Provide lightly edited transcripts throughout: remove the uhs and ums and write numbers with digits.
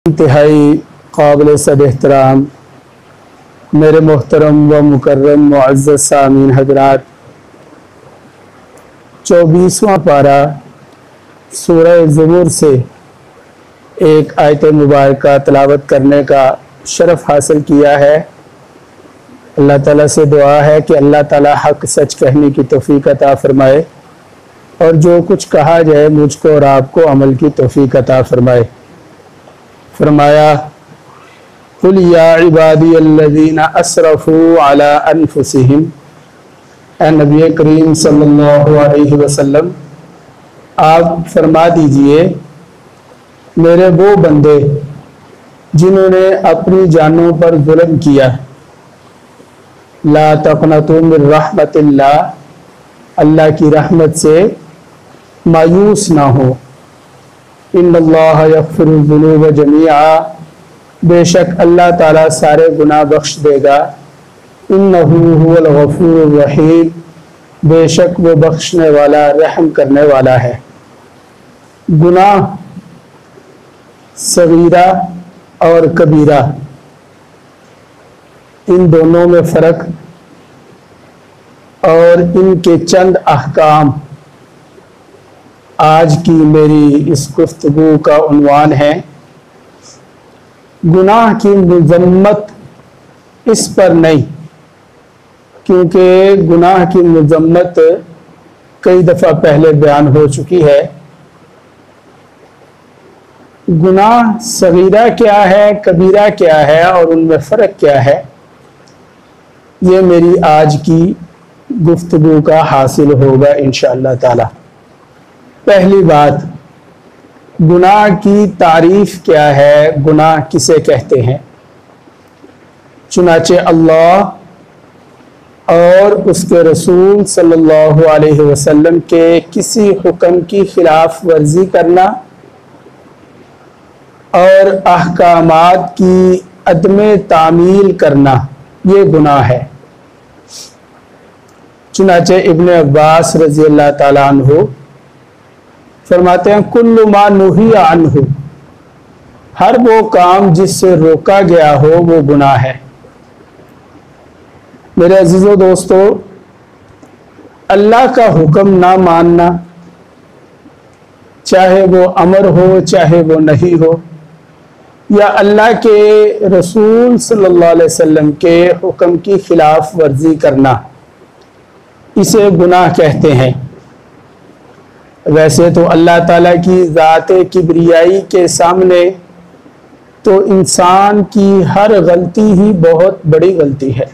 इंतहाई काबिल सद एहतराम मेरे मोहतरम व मुकर्रम मुअज़्ज़ज़ सामीन हज़रात, 24वां पारा सूरह ज़ुमर से एक आयत मुबारक तिलावत करने का शरफ़ हासिल किया है। अल्लाह ताला से दुआ है कि अल्लाह ताला हक़ सच कहने की तौफ़ीक़ अता फ़रमाए और जो कुछ कहा जाए मुझको और आपको अमल की तौफ़ीक़ अता फ़रमाए। फरमाया, कुल या इबादी अल्लज़ीना असरफ़ू अला अनफुसिहिम, ए नबी करीम सल्लल्लाहु अलैहि वसल्लम आप फरमा दीजिए, मेरे वो बंदे जिन्होंने अपनी जानों पर जुल्म किया, ला तक़नतू मिन रहमतिल्लाह, अल्लाह की रहमत से मायूस ना हो। इन्नल्लाह यग़फ़िरुज़्ज़ुनूब जमीआ, बेशक अल्लाह ताला सारे गुनाह बख्श देगा। इन्नहू हुवल गफ़ूरुर रहीम, बेशक वो बख्शने वाला रहम करने वाला है। गुनाह सगीरा और कबीरा, इन दोनों में फ़र्क और इनके चंद अहकाम आज की मेरी इस गुफ्तगू का उन्वान है। गुनाह की मज़म्मत इस पर नहीं, क्योंकि गुनाह की मज़म्मत कई दफ़ा पहले बयान हो चुकी है। गुनाह सगीरा क्या है, कबीरा क्या है और उनमें फ़र्क क्या है, ये मेरी आज की गुफ्तगू का हासिल होगा इंशाअल्लाह ताला। पहली बात, गुनाह की तारीफ क्या है, गुनाह किसे कहते हैं। चुनाचे अल्लाह और उसके रसूल सल्लल्लाहु अलैहि वसल्लम के किसी हुक्म की खिलाफ वर्जी करना और अहकामात की अदम तामील करना, ये गुनाह है। चुनाचे इब्न अब्बास रज़ी अल्लाह ताला अन्हु फरमाते हैं, कुल्लु मा नुहिया अन्हु, हर वो काम जिससे रोका गया हो वो गुनाह है। मेरे अजीज़ों दोस्तों, अल्लाह का हुक्म ना मानना, चाहे वो अमर हो चाहे वो नहीं हो, या अल्लाह के रसूल सल्लल्लाहु अलैहि वसल्लम के हुक्म की खिलाफ वर्जी करना, इसे गुनाह कहते हैं। वैसे तो अल्लाह ताला की ज़ात किब्रियाई के सामने तो इंसान की हर गलती ही बहुत बड़ी गलती है।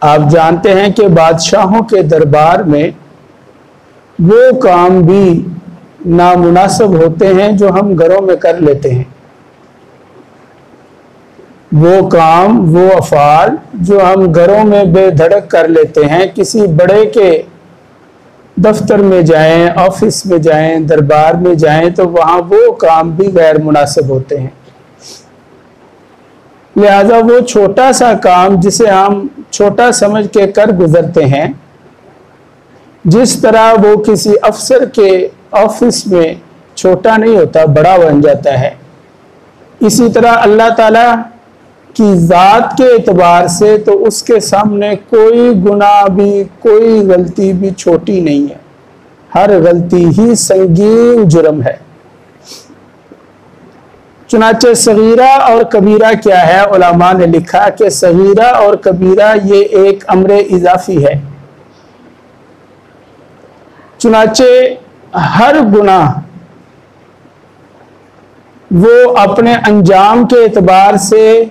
आप जानते हैं कि बादशाहों के दरबार में वो काम भी नामुनासिब होते हैं जो हम घरों में कर लेते हैं। वो काम, वो अफ़ाल जो हम घरों में बेधड़क कर लेते हैं, किसी बड़े के दफ्तर में जाएं, ऑफिस में जाएं, दरबार में जाएं, तो वहाँ वो काम भी गैर मुनासिब होते हैं। लिहाजा वो छोटा सा काम जिसे हम छोटा समझ के कर गुजरते हैं, जिस तरह वो किसी अफसर के ऑफिस में छोटा नहीं होता, बड़ा बन जाता है, इसी तरह अल्लाह ताला की ज़ात के एतबार से तो उसके सामने कोई गुनाह भी, कोई गलती भी छोटी नहीं है। हर गलती ही संगीन जुर्म है। चुनाचे सगीरा और कबीरा क्या है, उलमा ने लिखा कि सगीरा और कबीरा ये एक अम्र इजाफी है। चुनाचे हर गुनाह वो अपने अंजाम के एतबार से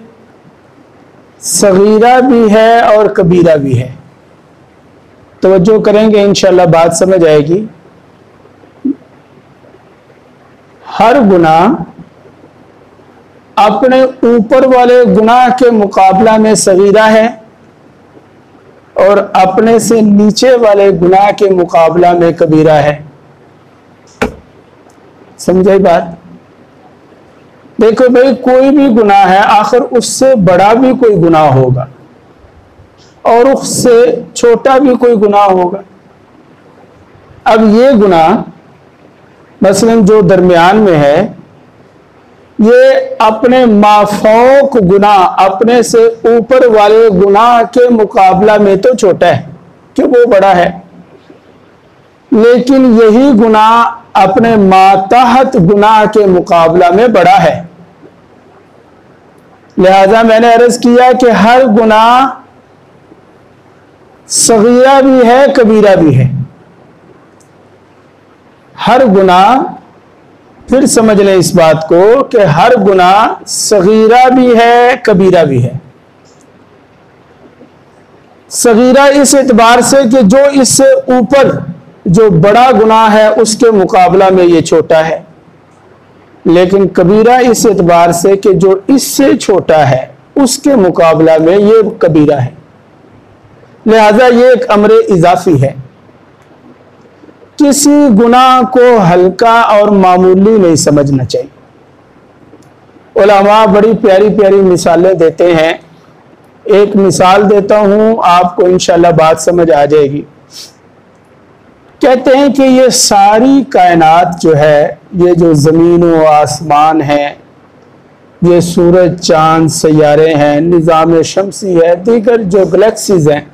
सगीरा भी है और कबीरा भी है। तवज्जो करेंगे इंशाअल्लाह बात समझ आएगी। हर गुनाह अपने ऊपर वाले गुनाह के मुकाबला में सगीरा है और अपने से नीचे वाले गुनाह के मुकाबला में कबीरा है। समझे बात? देखो भाई, कोई भी गुनाह है, आखिर उससे बड़ा भी कोई गुनाह होगा और उससे छोटा भी कोई गुनाह होगा। अब ये गुनाह मसलन जो दरमियान में है, ये अपने माफौक गुनाह, अपने से ऊपर वाले गुनाह के मुकाबला में तो छोटा है कि वो बड़ा है, लेकिन यही गुनाह अपने मातहत गुनाह के मुकाबला में बड़ा है। लिहाजा मैंने अर्ज किया कि हर गुनाह सगीरा भी है, कबीरा भी है। हर गुनाह, फिर समझ लें इस बात को कि हर गुनाह सगीरा भी है, कबीरा भी है। सगीरा इस एतबार से कि जो इससे ऊपर जो बड़ा गुनाह है उसके मुकाबला में ये छोटा है, लेकिन कबीरा इस एतबार से कि जो इससे छोटा है उसके मुकाबला में ये कबीरा है। लिहाजा ये एक अमर इजाफी है। किसी गुनाह को हल्का और मामूली नहीं समझना चाहिए। उलमा बड़ी प्यारी प्यारी मिसालें देते हैं। एक मिसाल देता हूं, आपको इंशाल्लाह बात समझ आ जाएगी। कहते हैं कि ये सारी कायनात जो है, ये जो ज़मीन व आसमान है, ये सूरज चांद सैयारे हैं, निज़ाम शमसी है, दीगर जो गैलेक्सीज हैं,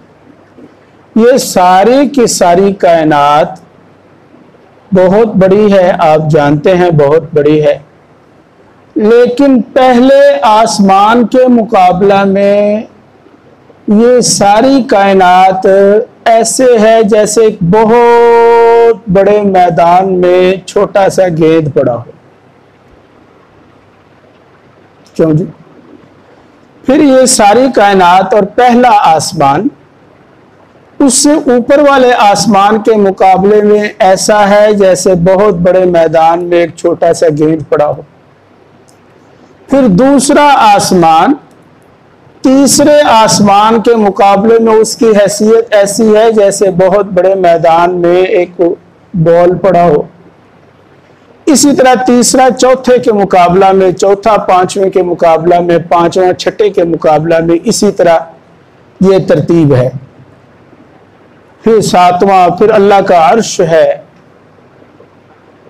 ये सारी की सारी कायनात बहुत बड़ी है, आप जानते हैं बहुत बड़ी है। लेकिन पहले आसमान के मुकाबला में ये सारी कायनात ऐसे है जैसे एक बहुत बड़े मैदान में छोटा सा गेंद पड़ा हो। क्यों जी? फिर ये सारी कायनात और पहला आसमान उससे ऊपर वाले आसमान के मुकाबले में ऐसा है जैसे बहुत बड़े मैदान में एक छोटा सा गेंद पड़ा हो। फिर दूसरा आसमान तीसरे आसमान के मुकाबले में उसकी हैसियत ऐसी है जैसे बहुत बड़े मैदान में एक बॉल पड़ा हो। इसी तरह तीसरा चौथे के मुकाबला में, चौथा पांचवें के मुकाबला में, पांचवा छठे के मुकाबला में, इसी तरह ये तरतीब है। फिर सातवां, फिर अल्लाह का अर्श है।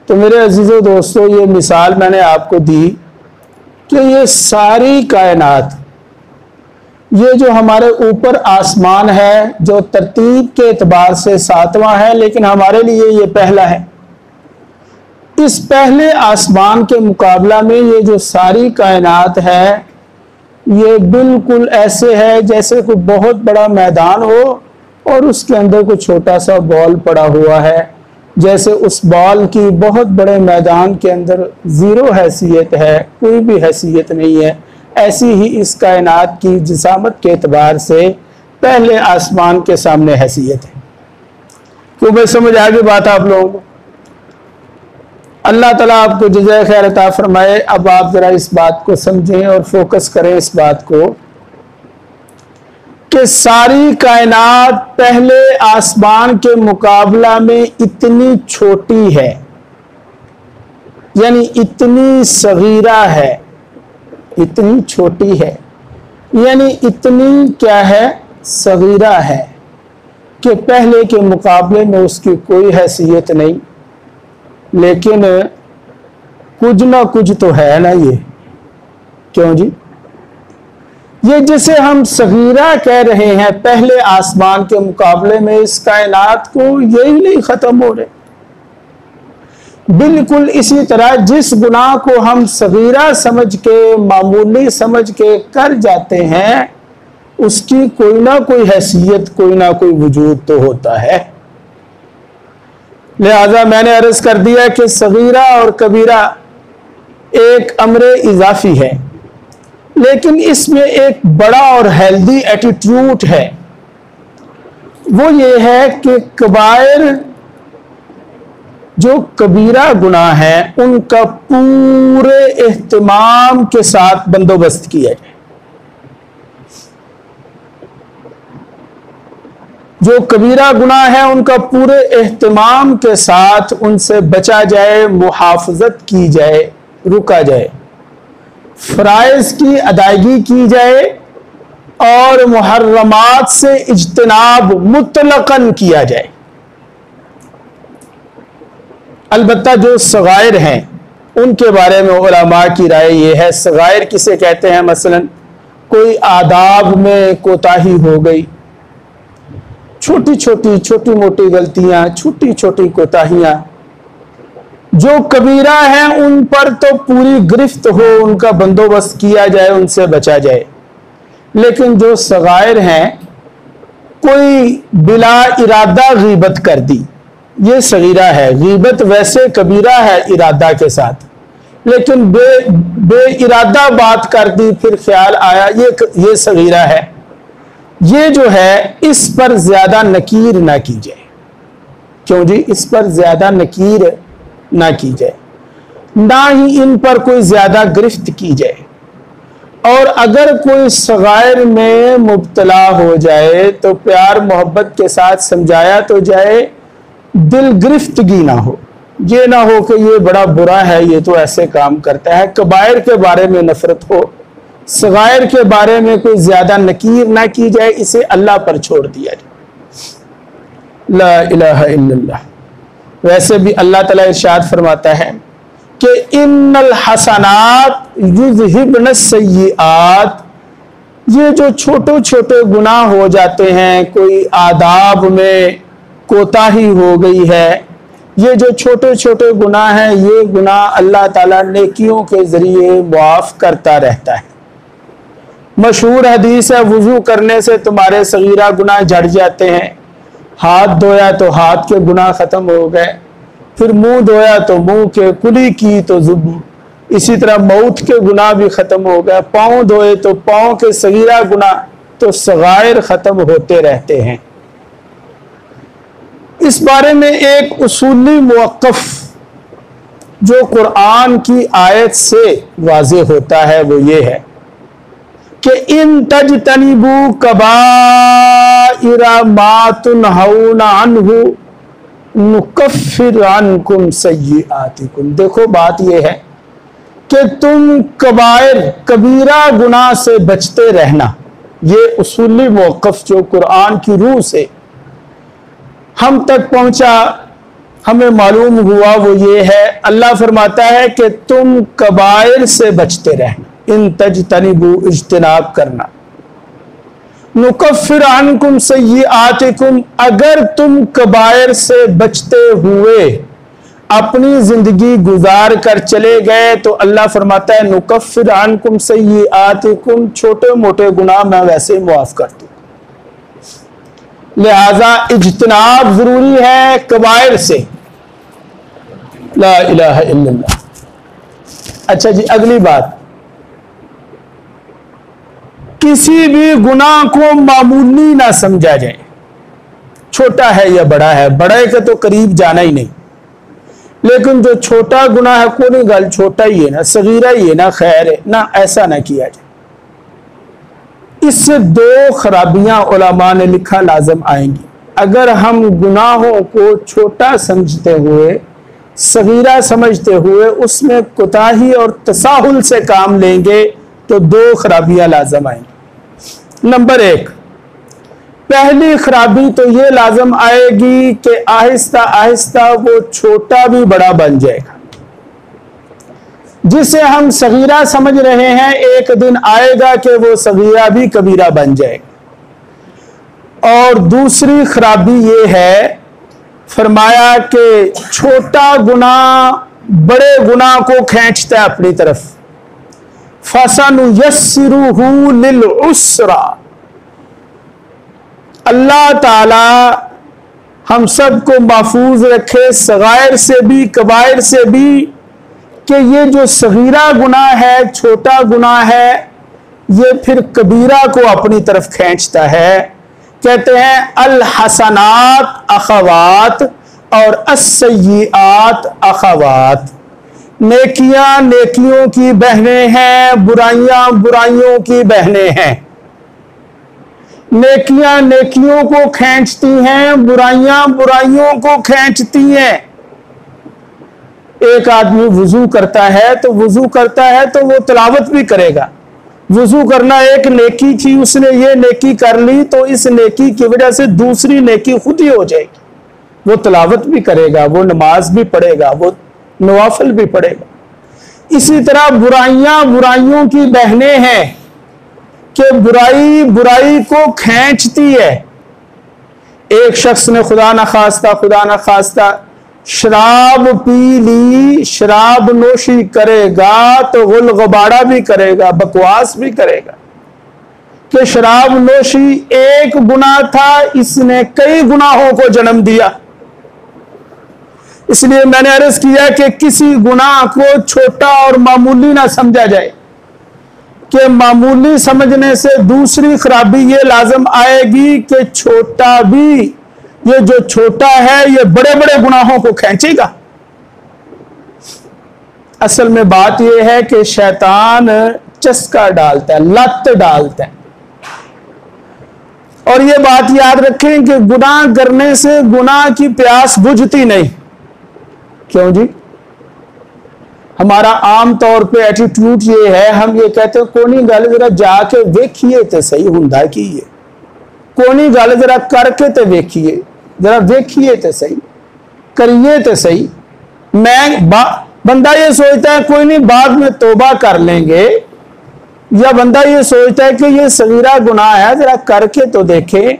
तो मेरे अजीजों दोस्तों, ये मिसाल मैंने आपको दी कि ये सारी कायनात, ये जो हमारे ऊपर आसमान है जो तरतीब के एतबार से सातवां है, लेकिन हमारे लिए ये पहला है। इस पहले आसमान के मुकाबला में ये जो सारी कायनात है, ये बिल्कुल ऐसे है जैसे कोई बहुत बड़ा मैदान हो और उसके अंदर कोई छोटा सा बॉल पड़ा हुआ है। जैसे उस बॉल की बहुत बड़े मैदान के अंदर जीरो हैसियत है, कोई भी हैसियत नहीं है, ऐसी ही इस कायनात की जिसामत के एतबार से पहले आसमान के सामने हैसियत है। क्यों भाई, समझ आ गई बात आप लोगों को? अल्लाह ताला आपको जज़ाए खैर अता फरमाए। अब आप जरा इस बात को समझें और फोकस करें इस बात को कि सारी कायनात पहले आसमान के मुकाबला में इतनी छोटी है, यानी इतनी सगीरा है, इतनी छोटी है, यानी इतनी क्या है, सगीरा है कि पहले के मुकाबले में उसकी कोई हैसियत नहीं। लेकिन कुछ ना कुछ तो है ना ये। क्यों जी? ये जिसे हम सगीरा कह रहे हैं पहले आसमान के मुकाबले में, इस कायनात को यही नहीं खत्म हो रहे। बिल्कुल इसी तरह जिस गुनाह को हम सगीरा समझ के, मामूली समझ के कर जाते हैं, उसकी कोई ना कोई हैसियत, कोई ना कोई वजूद तो होता है। लिहाजा मैंने अर्ज कर दिया कि सगीरा और कबीरा एक अमरे इजाफी है, लेकिन इसमें एक बड़ा और हेल्दी एटीट्यूड है। वो ये है कि कबायर जो कबीरा गुनाह है उनका पूरे एहतमाम के साथ बंदोबस्त किया जाए। जो कबीरा गुनाह है उनका पूरे एहतमाम के साथ उनसे बचा जाए, मुहाफजत की जाए, रुका जाए, फराइज की अदायगी की जाए और मुहर्रमात से इज्तनाब मुतलकन किया जाए। अलबत्ता जो सगायर हैं उनके बारे में उलमा की राय ये है, सगायर किसे कहते हैं? मसलन कोई आदाब में कोताही हो गई, छोटी मोटी गलतियां, छोटी छोटी कोताहियां। जो कबीरा हैं उन पर तो पूरी गिरफ्त हो, उनका बंदोबस्त किया जाए, उनसे बचा जाए। लेकिन जो सगायर हैं, कोई बिला इरादा गीबत कर दी, ये सगीरा है। गीबत वैसे कबीरा है इरादा के साथ, लेकिन बे इरादा बात कर दी, फिर ख्याल आया, ये सगीरा है। ये जो है, इस पर ज्यादा नकीर ना की जाए। क्यों जी? इस पर ज्यादा नकीर ना की जाए, ना ही इन पर कोई ज्यादा गिरफ्त की जाए। और अगर कोई सगायर में मुब्तला हो जाए तो प्यार मोहब्बत के साथ समझाया तो जाए, दिल गिरफ्तगी ना हो। ये ना हो कि ये बड़ा बुरा है, ये तो ऐसे काम करता है। कबायर के बारे में नफरत हो, सगायर के बारे में कोई ज्यादा नकीर ना की जाए, इसे अल्लाह पर छोड़ दिया जाए। ला इलाहा इल्लल्लाह। वैसे भी अल्लाह ताला इरशाद फरमाता है कि इन्नल हसनात युज़हिबन सय्यिआत। ये जो छोटे छोटे गुनाह हो जाते हैं, कोई आदाब में कोताही हो गई है, ये जो छोटे छोटे गुनाह हैं, ये गुनाह अल्लाह ताला नेकियों के जरिए मुआफ करता रहता है। मशहूर हदीस है, वुजू करने से तुम्हारे सगीरा गुनाह झड़ जाते हैं। हाथ धोया तो हाथ के गुनाह खत्म हो गए, फिर मुंह धोया तो मुंह के, कुली की तो जुबू, इसी तरह मौत के गुनाह भी खत्म हो गए। पाँव धोए तो पाँव के सगीरा गुनाह, तो सगायर खत्म होते रहते हैं। इस बारे में एक उसूली मुवक्कफ जो कुरान की आयत से वाज़े होता है वो ये है कि इन तजतनिबू कबाइरा मा तुनहौना अन्हु नुकफ्फिर अन्कुम सय्यिआतिकुम। देखो बात यह है कि तुम कबायर कबीरा गुनाह से बचते रहना। ये उसूली मौक़िफ़ जो कुरान की रूह से हम तक पहुंचा, हमें मालूम हुआ, वो ये है, अल्लाह फरमाता है कि तुम कबायर से बचते रहना। इन तजतनिबू, इज्तिनाब करना, नुकफ्फिर अन्कुम सय्यिआतिकुम, अगर तुम कबायर से बचते हुए अपनी जिंदगी गुजार कर चले गए तो अल्लाह फरमाता है नुकफ्फिर अन्कुम सय्यिआतिकुम, छोटे मोटे गुनाह मैं वैसे मुआफ कर दूं। लिहाजा इज्तिनाब जरूरी है कबायर से। ला इलाहा इल्लल्लाह। अच्छा जी, अगली बात, किसी भी गुनाह को मामूली ना समझा जाए, छोटा है या बड़ा है। बड़े के तो करीब जाना ही नहीं, लेकिन जो छोटा गुनाह है, कोई गल छोटा ही है ना, सगीरा ही है ना, खैर है ना, ऐसा ना किया जाए। इससे दो खराबियां उलमा ने लिखा लाजम आएंगी। अगर हम गुनाहों को छोटा समझते हुए, सगीरा समझते हुए, उसमें कोताही और तसाहुल से काम लेंगे तो दो खराबियां लाजम आएंगी। नंबर एक, पहली खराबी तो ये लाजम आएगी कि आहिस्ता आहिस्ता वो छोटा भी बड़ा बन जाएगा। जिसे हम सगीरा समझ रहे हैं, एक दिन आएगा कि वो सगीरा भी कबीरा बन जाएगा। और दूसरी खराबी ये है, फरमाया कि छोटा गुनाह बड़े गुनाह को खींचता है अपनी तरफ। फसनुयस्सिरुहु लिल उस्रा। अल्लाह ताला हम सबको महफूज रखे सगायर से भी, कबायर से भी, कि ये जो सगीरा गुनाह है, छोटा गुनाह है, ये फिर कबीरा को अपनी तरफ खींचता है। कहते हैं अल हसनात अखवात और अस्सय्यिआत अखवात। नेकियां नेकियों की बहनें हैं, बुराइयां बुराइयों की बहनें हैं। नेकियां नेकियों को खींचती हैं, बुराइयां बुराइयों को खींचती हैं। एक आदमी वुजू करता है तो वो तिलावत भी करेगा। वुजू करना एक नेकी थी, उसने ये नेकी कर ली तो इस नेकी की वजह से दूसरी नेकी खुद ही हो जाएगी। वो तिलावत भी करेगा, वो नमाज भी पढ़ेगा, वो नवाफिल भी पढ़ेगा। इसी तरह बुराइयां बुराइयों की बहनें हैं कि बुराई बुराई को खींचती है। एक शख्स ने खुदा न खास्ता शराब पी ली, शराब नोशी करेगा तो गुल गुबारा भी करेगा, बकवास भी करेगा कि शराब नोशी एक गुनाह था, इसने कई गुनाहों को जन्म दिया। इसलिए मैंने अर्ज किया कि किसी गुनाह को छोटा और मामूली ना समझा जाए कि मामूली समझने से दूसरी खराबी ये लाजम आएगी कि छोटा भी, ये जो छोटा है ये बड़े बड़े गुनाहों को खींचेगा। असल में बात यह है कि शैतान चस्का डालता है, लत डालता है। और ये बात याद रखें कि गुनाह करने से गुनाह की प्यास बुझती नहीं। क्यों जी? हमारा आम तौर पे एटीट्यूड ये है, हम ये कहते हैं कोनी गल जरा जाके वेखिए तो सही हुंदा की है, कोनी गल जरा करके तो वेखिए, जरा वेखिए तो सही, करिए तो सही। बंदा ये सोचता है कोई नहीं बाद में तौबा कर लेंगे, या बंदा ये सोचता है कि ये सगीरा गुनाह है जरा करके तो देखें।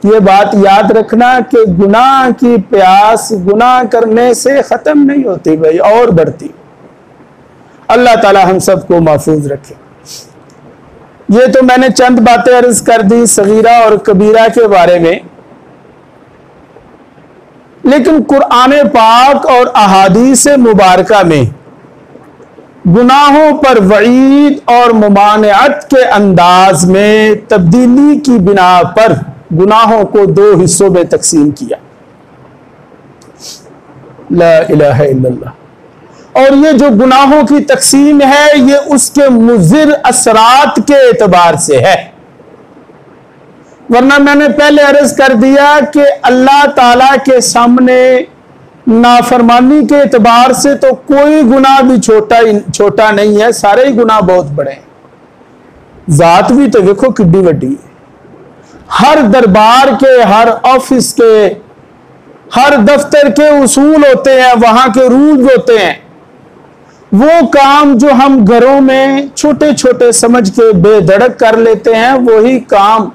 ये बात याद रखना कि गुनाह की प्यास गुनाह करने से खत्म नहीं होती भाई, और बढ़ती। अल्लाह ताला हम सबको महफूज रखे। ये तो मैंने चंद बातें अर्ज कर दी सगीरा और कबीरा के बारे में, लेकिन कुरान पाक और अहादीस मुबारका में गुनाहों पर वईद और मुमानियत के अंदाज में तब्दीली की बिना पर गुनाहों को दो हिस्सों में तकसीम किया। ला इलाहा इल्लल्लाह। और ये जो गुनाहों की तकसीम है ये उसके मुज़िर असरात के एतबार से है। वरना मैंने पहले अर्ज कर दिया कि अल्लाह ताला के सामने नाफरमानी के एतबार से तो कोई गुनाह भी छोटा नहीं है, सारे ही गुनाह बहुत बड़े हैं। जात भी तो देखो किड्डी वड्डी है। हर दरबार के, हर ऑफिस के, हर दफ्तर के उसूल होते हैं, वहां के रूल्स होते हैं। वो काम जो हम घरों में छोटे छोटे समझ के बेधड़क कर लेते हैं, वही काम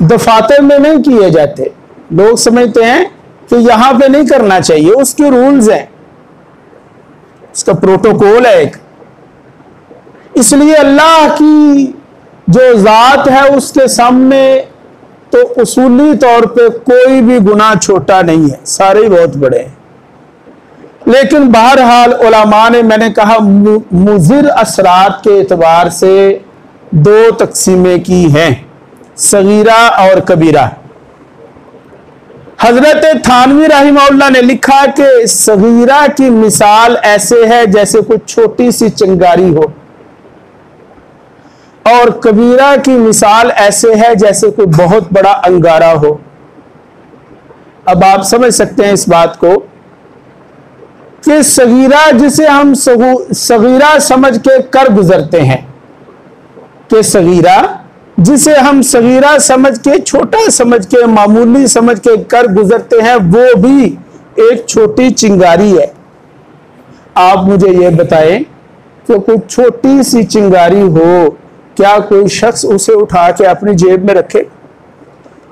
दफातर में नहीं किए जाते। लोग समझते हैं कि यहां पे नहीं करना चाहिए, उसके रूल्स हैं, उसका प्रोटोकॉल है एक। इसलिए अल्लाह की जो जात है उसके सामने तो उसूली तौर पे कोई भी गुनाह छोटा नहीं है, सारे ही बहुत बड़े हैं। लेकिन बहरहाल उलमा ने, मैंने कहा, मुज़िर असरात के एतबार से दो तकसीमें की हैं, सगीरा और कबीरा। हजरत थानवी रहमहुल्लाह ने लिखा कि सगीरा की मिसाल ऐसे है जैसे कोई छोटी सी चिंगारी हो, और कबीरा की मिसाल ऐसे है जैसे कोई बहुत बड़ा अंगारा हो। अब आप समझ सकते हैं इस बात को कि सगीरा जिसे हम सगीरा समझ के कर गुजरते हैं, कि सगीरा जिसे हम सगीरा समझ के, छोटा समझ के, मामूली समझ के कर गुजरते हैं, वो भी एक छोटी चिंगारी है। आप मुझे ये बताएं कि कोई छोटी सी चिंगारी हो, क्या कोई शख्स उसे उठा के अपनी जेब में रखे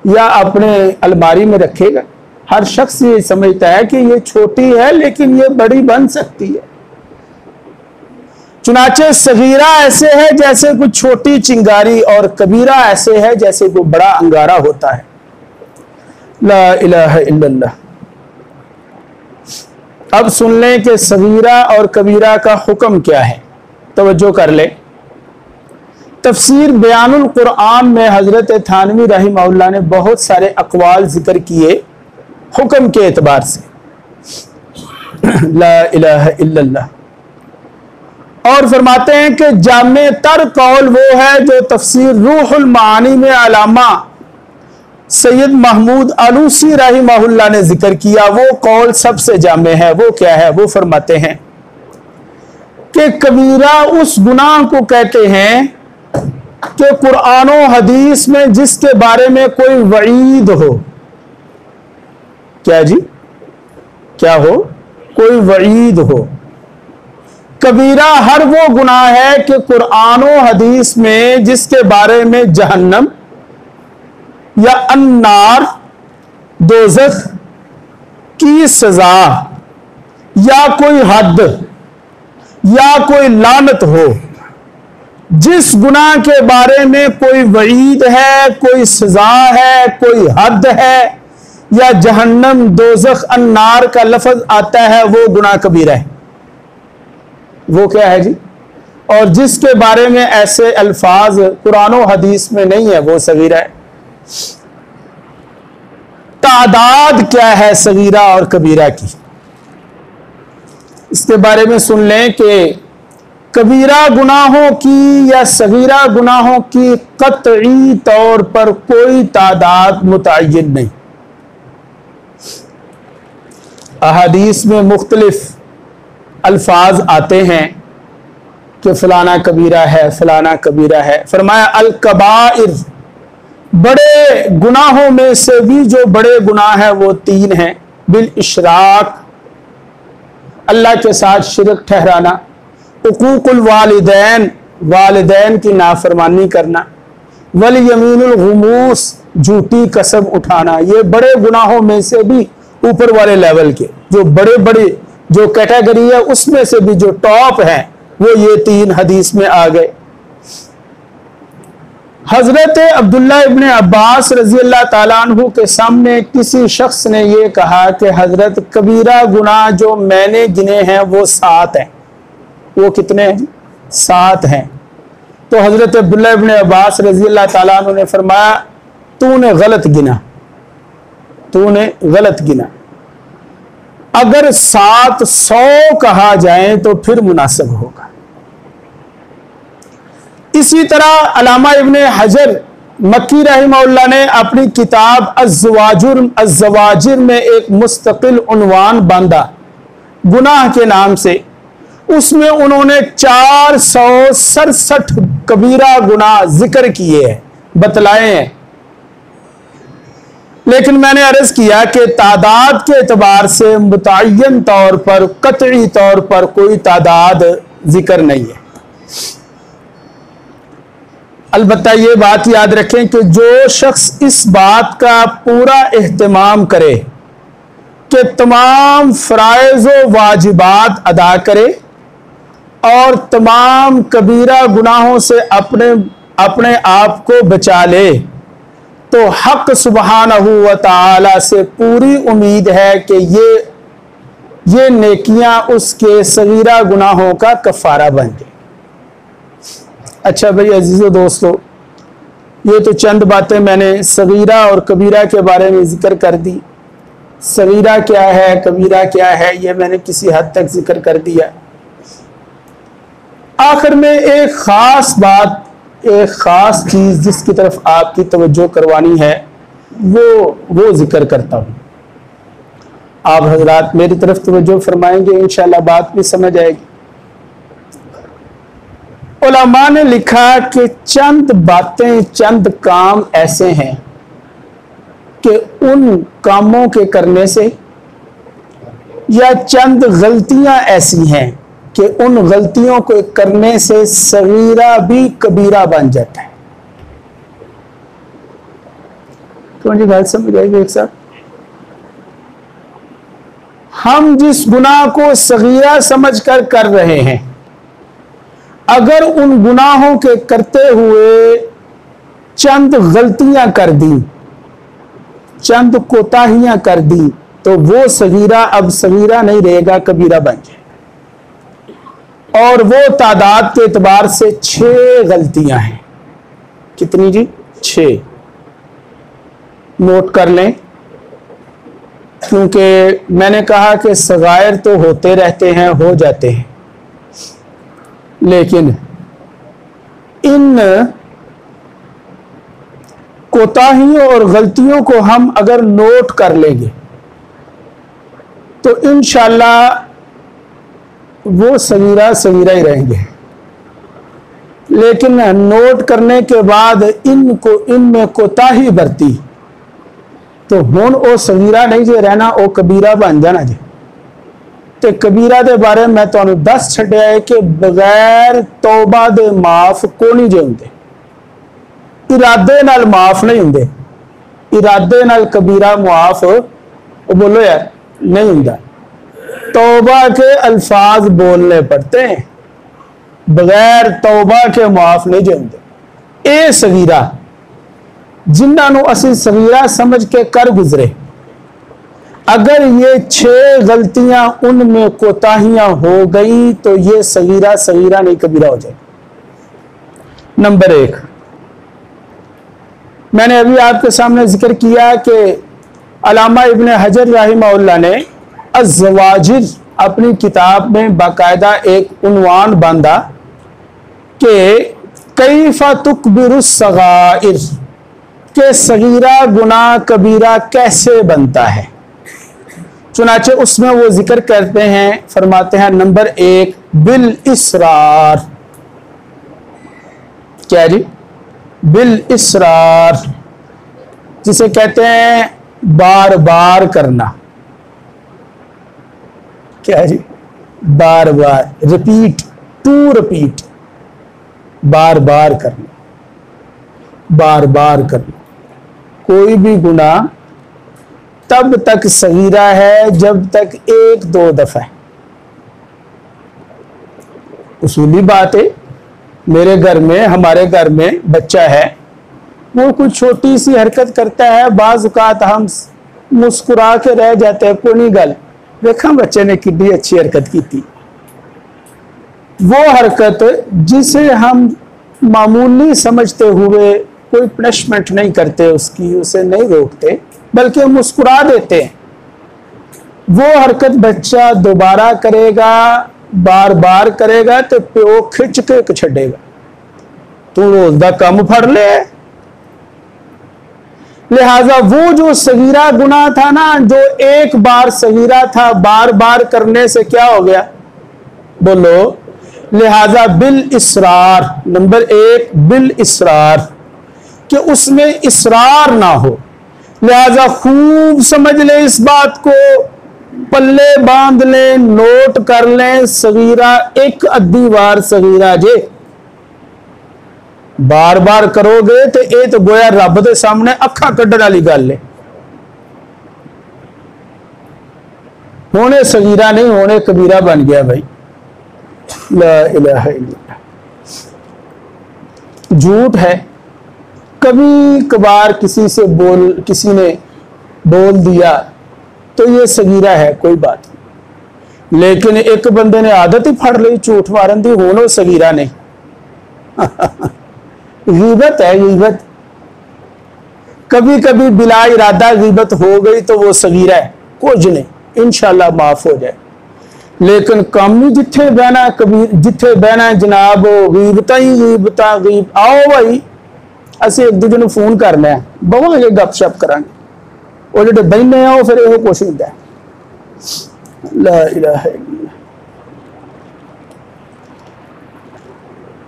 या अपने अलमारी में रखेगा? हर शख्स ये समझता है कि ये छोटी है लेकिन ये बड़ी बन सकती है। चुनाचे सगीरा ऐसे है जैसे कोई छोटी चिंगारी, और कबीरा ऐसे है जैसे कोई बड़ा अंगारा होता है। ला इलाहा इल्लल्लाह। अब सुन लें कि सगीरा और कबीरा का हुक्म क्या है। तवज्जो कर ले। तफसीर बयानुल कुरान में हजरत थानवी रहमहुल्लाह ने बहुत सारे अकवाल जिक्र किए हुक्म के एतबार से। ला इलाहा इल्लल्लाह। और फरमाते हैं कि जामे तर कौल वो है जो तफसीर रूहुल मानी में अलामा सैयद महमूद आलूसी रहमहुल्लाह ने जिक्र किया। वो कौल सबसे जामे है। वो क्या है? वो फरमाते हैं कि कबीरा उस गुनाह को कहते हैं कि कुरान और हदीस में जिसके बारे में कोई वईद हो। क्या जी? क्या हो? कोई वईद हो। कबीरा हर वो गुनाह है कि कुरान और हदीस में जिसके बारे में जहन्नम या अन्नार दोज़ख की सजा या कोई हद या कोई लानत हो, जिस गुनाह के बारे में कोई वईद है, कोई सजा है, कोई हद है या जहन्नम दोज़ख अन्नार का लफ्ज आता है, वो गुनाह कबीरा है। वो क्या है जी? और जिसके बारे में ऐसे अल्फाज कुरान और हदीस में नहीं है वो सगीरा है। तादाद क्या है सगीरा और कबीरा की, इसके बारे में सुन लें कि कबीरा गुनाहों की या सगीरा गुनाहों की कतई तौर पर कोई तादाद मुतय्यन नहीं। अहादीस में मुख्तलिफ अल्फाज आते हैं कि फलाना कबीरा है, फलाना कबीरा है। फरमाया अल कबाइर, बड़े गुनाहों में से भी जो बड़े गुनाह है वो 3 हैं। बिल इशराक, अल्लाह के साथ शिरक ठहराना, उकूकुल वालिदैन, वालिदैन की नाफरमानी करना, वल यमीनुल गुमूस, झूठी कसम उठाना। ये बड़े गुनाहों में से भी ऊपर वाले लेवल के, जो बड़े बड़े जो कैटेगरी है उसमें से भी जो टॉप है वो ये 3 हदीस में आ गए। हजरत अब्दुल्ला इब्ने अब्बास रजी अल्लाह ताला अन्हु के सामने किसी शख्स ने यह कहा कि हजरत कबीरा गुनाह जो मैंने गिने हैं वो 7 हैं। वो कितने हैं? 7 हैं। तो हजरत अब्दुल्ला इब्ने अब्बास रजी अल्लाह ताला अन्हु ने फरमाया तूने गलत गिना, तूने गलत गिना। अगर 700 कहा जाए तो फिर मुनासिब होगा। इसी तरह अल्लामा इब्ने हजर मक्की रहमहुल्लाह ने अपनी किताब अज़्ज़वाजिर में एक मुस्तकिल उन्वान बांधा गुनाह के नाम से। उसमें उन्होंने 467 कबीरा गुनाह जिक्र किए हैं, बतलाए हैं। लेकिन मैंने अर्ज किया कि तादाद के एतबार से मुतय्यन तौर पर, कतई तौर पर कोई तादाद जिक्र नहीं है। अलबत्ता ये बात याद रखें कि जो शख्स इस बात का पूरा एहतमाम करे कि तमाम फ़राइज़ व वाजिबात अदा करे और तमाम कबीरा गुनाहों से अपने आप को बचा ले, तो हक सुब्हानहू व तआला से पूरी उम्मीद है कि ये नेकियां उसके सगीरा गुनाहों का कफ़ारा बन जाए। अच्छा भाई अजीज़ों दोस्तों, ये तो चंद बातें मैंने सगीरा और कबीरा के बारे में जिक्र कर दी। सगीरा क्या है, कबीरा क्या है, ये मैंने किसी हद तक जिक्र कर दिया। आखिर में एक ख़ास बात, एक ख़ास चीज़ जिसकी तरफ आपकी तवज्जो करवानी है वो जिक्र करता हूँ। आप हजरात मेरी तरफ तवज्जो फरमाएंगे, इंशाअल्लाह बात भी समझ आएगी। उलमा ने लिखा कि चंद बातें, चंद काम ऐसे हैं कि उन कामों के करने से, या चंद गलतियां ऐसी हैं कि उन गलतियों को करने से सगीरा भी कबीरा बन जाता है। तो मुझे बात समझ आएगी एक साथ? हम जिस गुनाह को सगीरा समझकर कर रहे हैं, अगर उन गुनाहों के करते हुए चंद गलतियां कर दी, चंद कोताहियां कर दी, तो वो सगीरा अब सगीरा नहीं रहेगा, कबीरा बन जाएगा। और वो तादाद के एतबार से 6 गलतियां हैं। कितनी जी? 6। नोट कर लें, क्योंकि मैंने कहा कि सगायर तो होते रहते हैं, हो जाते हैं, लेकिन इन कोताहियों और गलतियों को हम अगर नोट कर लेंगे तो इंशाअल्लाह वो सगीरा सगीरा ही रहेंगे। लेकिन नोट करने के बाद इनमें कोताही बरती तो हुण ओ सगीरा नहीं जे रहना, ओ कबीरा बन जाना जी। ते कबीरा दे बारे मैं तुहानू दस छड्डिया है कि बगैर तौबा दे माफ को नहीं जे हुंदे, इरादे नाल माफ नहीं हुंदे, इरादे नाल कबीरा मुआफ बोलो यार नहीं हुंदा। तौबा के अल्फाज बोलने पड़ते हैं, बगैर तौबा के माफ नहीं जे हुंदे। ए सगीरा जिन्होंने असी सगीरा समझ के कर गुजरे, अगर ये 6 गलतियां उनमें कोताहियां हो गई तो ये सगीरा सगीरा नहीं कबीरा हो जाए। नंबर 1, मैंने अभी आपके सामने जिक्र किया कि अल्लामा इब्न हजर रहमहुल्लाह ने अज़्ज़वाजिर अपनी किताब में बाकायदा एक उन्वान बांधा कि कैफ़ा तुकबिरुस सगाइर, के सगीरा गुनाह कबीरा कैसे बनता है। चुनाचे उसमें वो जिक्र करते हैं, फरमाते हैं नंबर 1 बिल इसरार। क्या जी? बिल इसरार, जिसे कहते हैं बार बार करना। क्या जी? बार बार, रिपीट, टू रिपीट, बार बार करना, बार बार करना। कोई भी गुनाह तब तक सगीरा है जब तक 1-2 दफा है। उसूली बात है, मेरे घर में, हमारे घर में बच्चा है, वो कुछ छोटी सी हरकत करता है, बाज़ औक़ात हम मुस्कुरा के रह जाते हैं, कोई गल देखा बच्चे ने कितनी अच्छी हरकत की थी। वो हरकत जिसे हम मामूली समझते हुए कोई पनिशमेंट नहीं करते उसकी, उसे नहीं रोकते, बल्कि मुस्कुरा देते हैं। वो हरकत बच्चा दोबारा करेगा, बार बार करेगा तो प्यो खिंच के छड़ेगा, तू रोज दा कम फड़ ले। लिहाजा वो जो सगीरा गुनाह था ना, जो एक बार सगीरा था, बार बार करने से क्या हो गया बोलो। लिहाजा बिल इसरार, नंबर 1 बिल इसरार, कि उसमें इसरार ना हो। लिहाजा खूब समझ ले इस बात को, पल्ले बांध ले, नोट कर ले, सगीरा एक अद्धी बार सगीरा जे बार बार करोगे तो ये तो गोया रब के सामने अखा कड्ढण वाली गल है। होने सगीरा नहीं, होने कबीरा बन गया भाई। ला इलाहा इल्लल्लाह। झूठ है, कभी कभार किसी ने बोल दिया तो ये सगीरा है, कोई बात नहीं। लेकिन एक बंदे ने आदत ही फड़ ली झूठ मारन दी, होनो सगीरा नहीं। गीबत है, गीबत। कभी कभी बिला इरादा गीबत हो गई तो वो सगीरा है, कुछ नहीं, इंशाल्लाह माफ हो जाए। लेकिन कम ही जिथे बहना, कभी जिथे बहना जनाब गीबता ही गीबता गीब। आओ भाई असं एक दूजे फोन करना है, बवांगे गपशप करांगे, वो जो बहने आ फिर यह कुछ होता है। ला इलाहा इल्लल्लाह।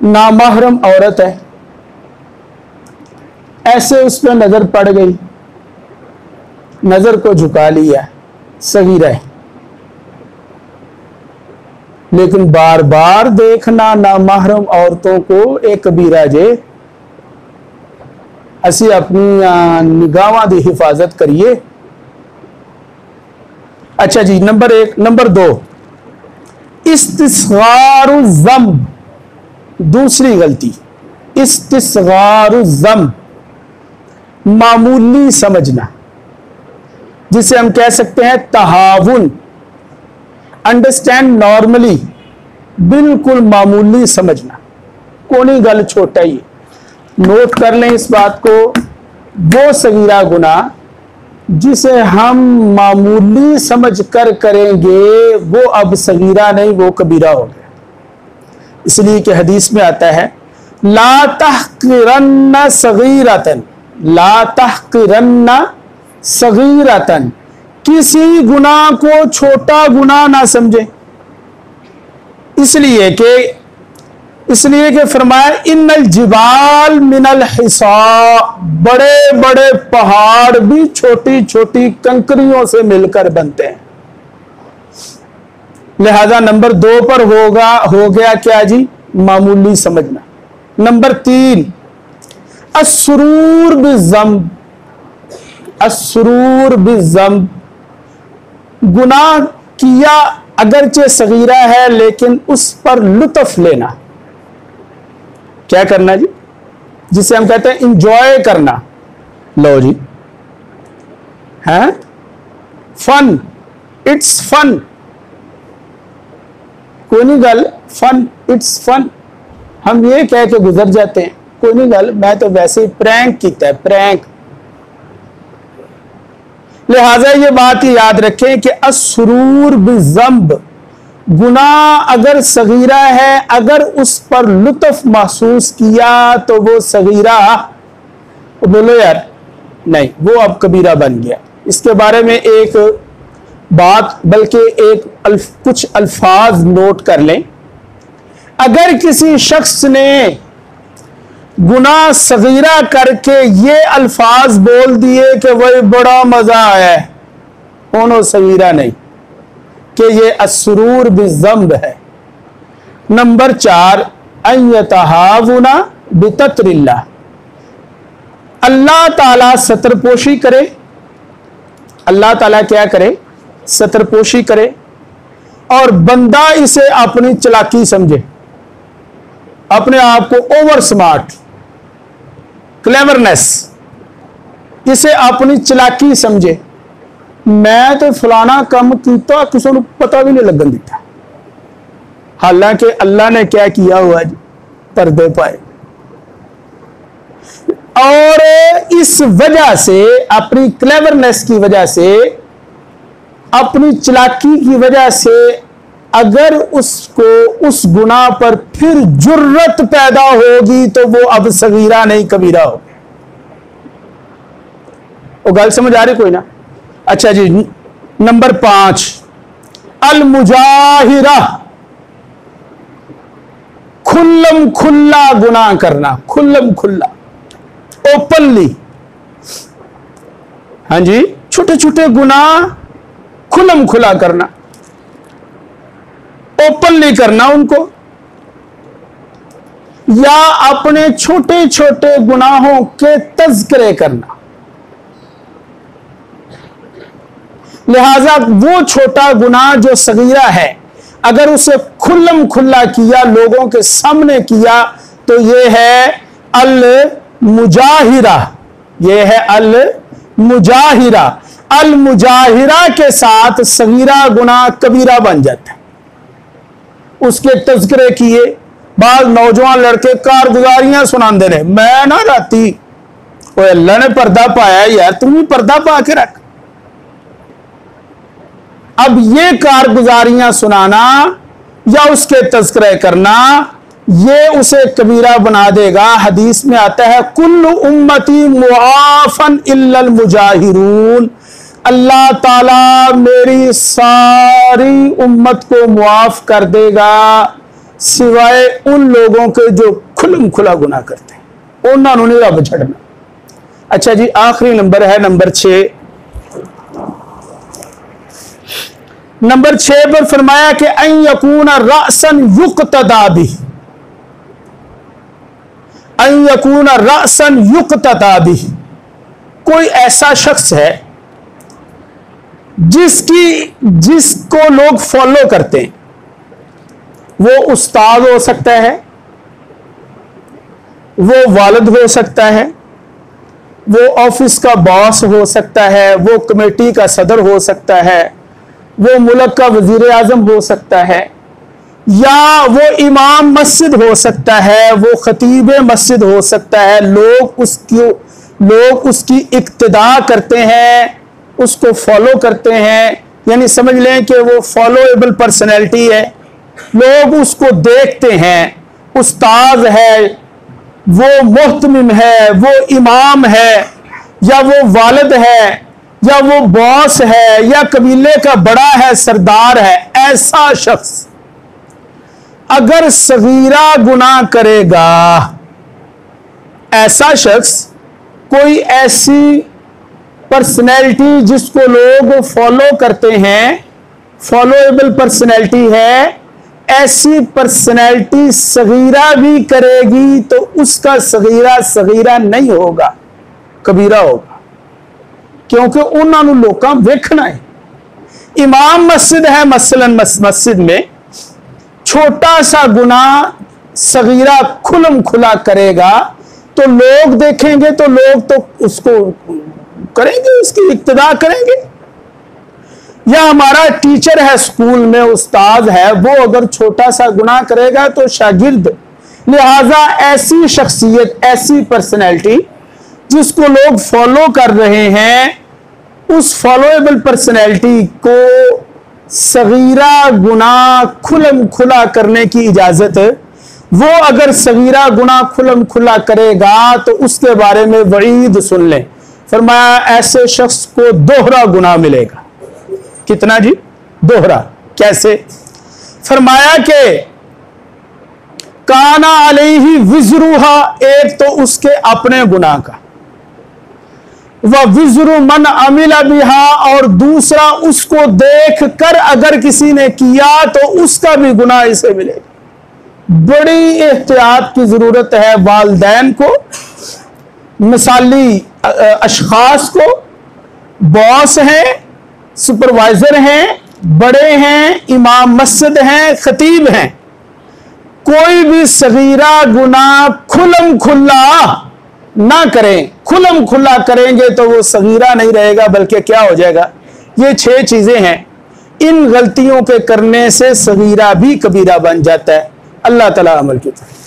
नामहरम औरत है, ऐसे उस पर नजर पड़ गई, नजर को झुका लिया, सगीरा है। लेकिन बार बार देखना नामहरम औरतों को एक कबीरा जे। असी अपनी निगाहां की हिफाजत करिए। अच्छा जी, नंबर 1। नंबर 2 इस्तिस्गारुल ज़म, दूसरी गलती इस्तिस्गारुल ज़म, मामूली समझना, जिसे हम कह सकते हैं तहावुन, अंडरस्टैंड नॉर्मली, बिल्कुल मामूली समझना, कोई गल छोटा ही। नोट कर लें इस बात को, वो सगीरा गुनाह जिसे हम मामूली समझ कर करेंगे वो अब सगीरा नहीं, वो कबीरा हो गया। इसलिए कि हदीस में आता है ला तहक़िरन्ना सगीरतन, ला तहक़िरन्ना सगीरतन, किसी गुनाह को छोटा गुनाह ना समझे। इसलिए कि फरमाया इन्नल जिबाल मिनल हिसा, बड़े बड़े पहाड़ भी छोटी छोटी कंकरियों से मिलकर बनते हैं। लिहाजा नंबर 2 पर हो गया क्या जी, मामूली समझना। नंबर 3, अस्सुरूर बिज़्ज़म्ब, अस्सुरूर बिज़्ज़म्ब, गुनाह किया अगरचे सगीरा है लेकिन उस पर लुत्फ लेना। क्या करना जी, जिसे हम कहते हैं इंजॉय करना। लो जी, है फन, इट्स फन, कोई नहीं गल, फन, इट्स फन, हम ये कह के गुजर जाते हैं, कोई नहीं गल, मैं तो वैसे ही प्रैंक किया है, प्रैंक। लिहाजा ये बात याद रखें कि अस्सुरूर बिज़्ज़म्ब, गुनाह अगर सगीरा है, अगर उस पर लुत्फ महसूस किया तो वो सगीरा, बोलो यार नहीं, वो अब कबीरा बन गया। इसके बारे में एक बात, बल्कि कुछ अल्फाज नोट कर लें। अगर किसी शख्स ने गुनाह सगीरा करके ये अल्फाज बोल दिए कि वही बड़ा मजा आया, होनो सगीरा नहीं, कि ये अस्सुरूर बिज़्ज़म्ब है। नंबर 4, अयतहावुना बितत्रिल्लाह, अल्लाह ताला सतरपोशी करे, अल्लाह ताला क्या करे, सतरपोशी करे, और बंदा इसे अपनी चालाकी समझे, अपने आप को ओवर स्मार्ट, क्लेवरनेस, इसे अपनी चालाकी समझे। मैं तो फलाना काम किया, किसी को पता भी नहीं लगन दिता, हालांकि अल्लाह ने क्या किया हुआ जी, पर्दे पाए। और इस वजह से, अपनी क्लेवरनेस की वजह से, अपनी चालाकी की वजह से, अगर उसको उस गुनाह पर फिर जुर्रत पैदा होगी तो वो अब सगीरा नहीं कबीरा हो। वो गल समझ आ रही कोई ना? अच्छा जी, नंबर 5, अल मुजाहिरा, खुल्लम खुल्ला गुनाह करना, खुल्लम खुल्ला, ओपनली। हाँ जी, छोटे छोटे गुनाह खुल्लम खुला करना, ओपनली करना उनको, या अपने छोटे छोटे गुनाहों के तज़किरे करना। लिहाजा वो छोटा गुनाह जो सगीरा है, अगर उसे खुल्लम खुल्ला किया, लोगों के सामने किया, तो ये है अल मुजाहिरा, ये है अल मुजाहिरा। अल मुजाहिरा के साथ सगीरा गुनाह कबीरा बन जाता है। उसके तज़किरे किए, बाद नौजवान लड़के कारगुजारियां सुनाते रहे, मैं ना राती, वो अल्लाह ने पर्दा पाया यार, तुम भी पर्दा पा के रख। अब ये कारगुजारियां सुनाना या उसके तज़किरे करना, ये उसे कबीरा बना देगा। हदीस में आता है, कुल्लु उम्मती मुआफन इल्लल मुजाहिरून, अल्लाह ताला मेरी सारी उम्मत को मुआफ कर देगा सिवाय उन लोगों के जो खुल्लम खुला गुनाह करते हैं, उन्होंने नहीं रब छड़ना। अच्छा जी, आखिरी नंबर है नंबर 6। नंबर 6 पर फरमाया कि अन यकूना रअसन युक्तदा बिही, अन यकूना रअसन युक्तदा बिही, कोई ऐसा शख्स है जिसको लोग फॉलो करते हैं। वो उस्ताद हो सकता है, वो वालिद हो सकता है, वो ऑफिस का बॉस हो सकता है, वो कमेटी का सदर हो सकता है, वो मुल्क का वजीर आजम हो सकता है, या वो इमाम मस्जिद हो सकता है, वो खतीब मस्जिद हो सकता है। लोग उसकी इक्तिदा करते हैं, उसको फॉलो करते हैं, यानी समझ लें कि वो फॉलोएबल पर्सनैलिटी है। लोग उसको देखते हैं, उस्ताद है, वो मुहतमिम है, वो इमाम है, या वो वालिद है, या वो बॉस है, या कबीले का बड़ा है, सरदार है। ऐसा शख्स अगर सगीरा गुनाह करेगा, ऐसा शख्स, कोई ऐसी पर्सनैलिटी जिसको लोग फॉलो करते हैं, फॉलोएबल पर्सनैलिटी है, ऐसी पर्सनैलिटी सगीरा भी करेगी तो उसका सगीरा सगीरा नहीं होगा, कबीरा होगा, क्योंकि उन्होंने लोकां वेखना है। इमाम मस्जिद है मसलन, मस्जिद में छोटा सा गुनाह सगीरा खुलम खुला करेगा तो लोग देखेंगे, तो लोग तो उसको करेंगे, उसकी इक्तदा करेंगे। या हमारा टीचर है स्कूल में, उस्ताद है, वो अगर छोटा सा गुनाह करेगा तो शागिर्द, लिहाजा ऐसी शख्सियत, ऐसी पर्सनैलिटी जिसको लोग फॉलो कर रहे हैं, उस फॉलोएबल पर्सनैलिटी को सगीरा गुनाह खुलम खुला करने की इजाजत, वो अगर सगीरा गुनाह खुलम खुला करेगा तो उसके बारे में वईद सुन लें। फरमाया ऐसे शख्स को दोहरा गुनाह मिलेगा। कितना जी? दोहरा। कैसे? फरमाया कि काना अलैहि विज़रुहा, एक तो उसके अपने गुनाह का, व विज़रु मन अमिला बिहा, और दूसरा उसको देख कर अगर किसी ने किया तो उसका भी गुनाह इसे मिलेगा। बड़ी एहतियात की जरूरत है वालिदैन को, मिसाली अशखास को, बॉस हैं, सुपरवाइजर हैं, बड़े हैं, इमाम मस्जिद हैं, खतीब हैं, कोई भी सगीरा गुनाह खुलम खुला ना करें। खुलम खुला करेंगे तो वो सगीरा नहीं रहेगा बल्कि क्या हो जाएगा? ये 6 चीजें हैं, इन गलतियों के करने से सगीरा भी कबीरा बन जाता है। अल्लाह ताला अमल की तरफ।